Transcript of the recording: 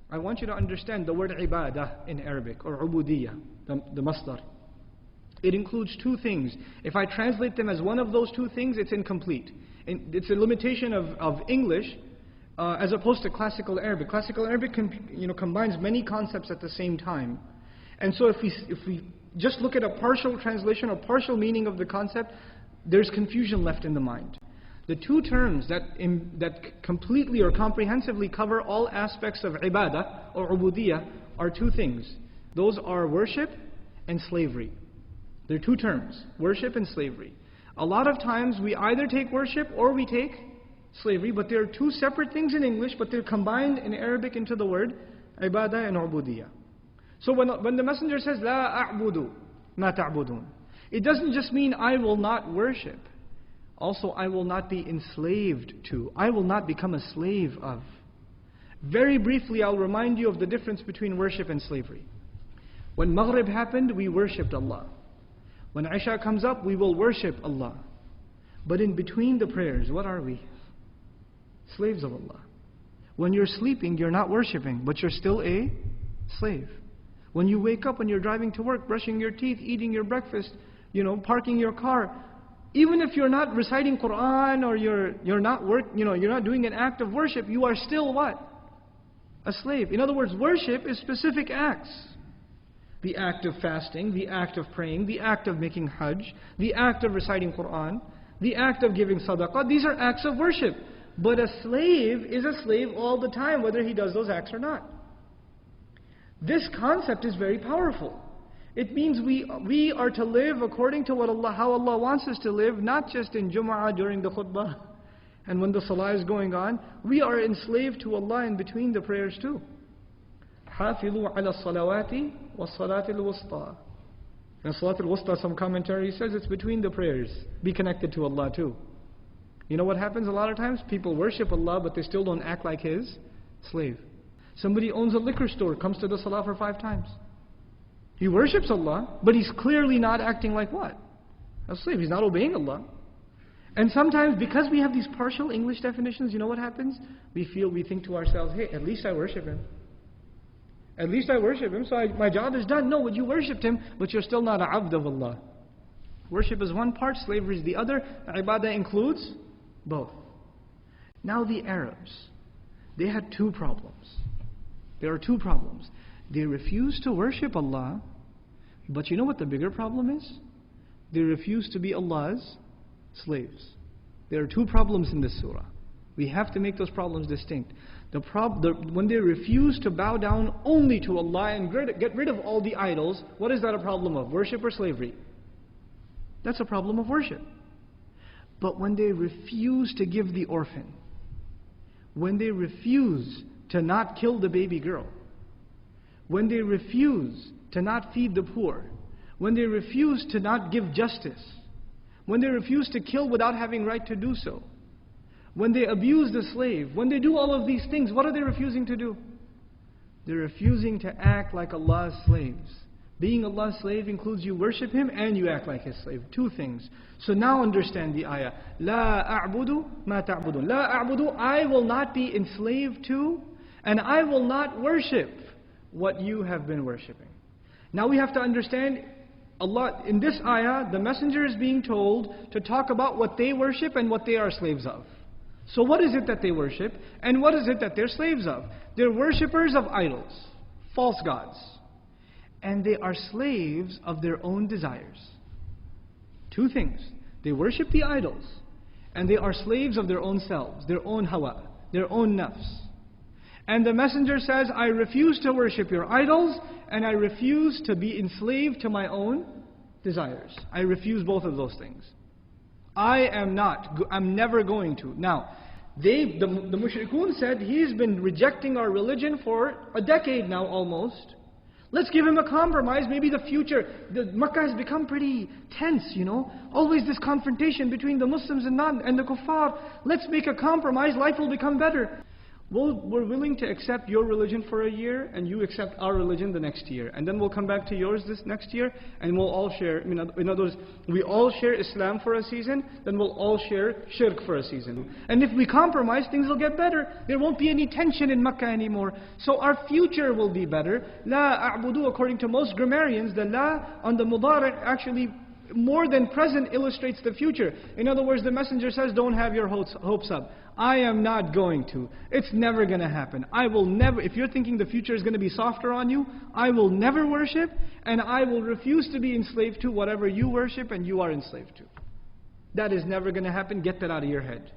I want you to understand the word ibadah in Arabic, or ubudiyya, the masdar. It includes two things. If I translate them as one of those two things, it's incomplete. It's a limitation of English as opposed to classical Arabic. Classical Arabic combines many concepts at the same time. And so if we just look at a partial translation or partial meaning of the concept, there's confusion left in the mind. The two terms that completely or comprehensively cover all aspects of ibadah or ubudiyah are two things. Those are worship and slavery. They're two terms, worship and slavery. A lot of times we either take worship or we take slavery, but they're two separate things in English, but they're combined in Arabic into the word ibadah and ubudiyah. So when the messenger says, la aAAbudu, ma taAAbudoon, it doesn't just mean I will not worship. Also, I will not be enslaved to. I will not become a slave of. Very briefly, I'll remind you of the difference between worship and slavery. When Maghrib happened, we worshipped Allah. When Isha comes up, we will worship Allah. But in between the prayers, what are we? Slaves of Allah. When you're sleeping, you're not worshipping, but you're still a slave. When you wake up, when you're driving to work, brushing your teeth, eating your breakfast, parking your car, even if you're not reciting Quran or you're not doing an act of worship, you are still what? A slave. In other words, worship is specific acts. The act of fasting, the act of praying, the act of making hajj, the act of reciting Quran, the act of giving sadaqah, these are acts of worship. But a slave is a slave all the time, whether he does those acts or not. This concept is very powerful. It means we are to live according to how Allah wants us to live, not just in Jum'ah during the khutbah and when the salah is going on. We are enslaved to Allah in between the prayers too. حافظوا على الصلوات والصلاة الوسطى. And Salat al-Wusta, some commentary says it's between the prayers. Be connected to Allah too. You know what happens a lot of times? People worship Allah, but they still don't act like His slave. Somebody owns a liquor store, comes to the salah for 5 times. He worships Allah, but he's clearly not acting like what? A slave. He's not obeying Allah. And sometimes, because we have these partial English definitions, you know what happens? We think to ourselves, hey, at least I worship Him. At least I worship Him, so my job is done. No, you worshipped Him, but you're still not an abd of Allah. Worship is one part, slavery is the other. Ibadah includes both. Now the Arabs, they had 2 problems. There are 2 problems. They refused to worship Allah, but you know what the bigger problem is? They refused to be Allah's slaves. There are 2 problems in this surah. We have to make those problems distinct. When they refuse to bow down only to Allah and get rid of all the idols, what is that a problem of? Worship or slavery? That's a problem of worship. But when they refuse to give the orphan, when they refuse to not kill the baby girl, when they refuse to not feed the poor, when they refuse to not give justice, when they refuse to kill without having right to do so, when they abuse the slave, when they do all of these things, what are they refusing to do? They're refusing to act like Allah's slaves. Being Allah's slave includes you worship Him and you act like His slave. 2 things. So now understand the ayah. La aAAbudu ma taAAbudoon. La aAAbudu, I will not be enslaved to, and I will not worship what you have been worshipping. Now we have to understand, Allah, in this ayah, the messenger is being told to talk about what they worship and what they are slaves of. So what is it that they worship, and what is it that they're slaves of? They're worshippers of idols, false gods. And they are slaves of their own desires. 2 things. They worship the idols, and they are slaves of their own selves, their own hawa, their own nafs. And the messenger says, I refuse to worship your idols, and I refuse to be enslaved to my own desires. I refuse both of those things. I'm never going to. Now, the mushrikun said, he's been rejecting our religion for a decade now almost. Let's give him a compromise, maybe the future. Makkah has become pretty tense, Always this confrontation between the Muslims and the kuffar. Let's make a compromise, life will become better. we're willing to accept your religion for a year, and you accept our religion the next year. And then we'll come back to yours this next year, and we'll all share, in other words, we all share Islam for a season, then we'll all share shirk for a season. And if we compromise, things will get better. There won't be any tension in Makkah anymore. So our future will be better. La a'budu, according to most grammarians, the la on the mudari' actually more than present illustrates the future. In other words, the messenger says, don't have your hopes up. I am not going to. It's never going to happen. I will never, if you're thinking the future is going to be softer on you, I will never worship, and I will refuse to be enslaved to whatever you worship and you are enslaved to. That is never going to happen. Get that out of your head.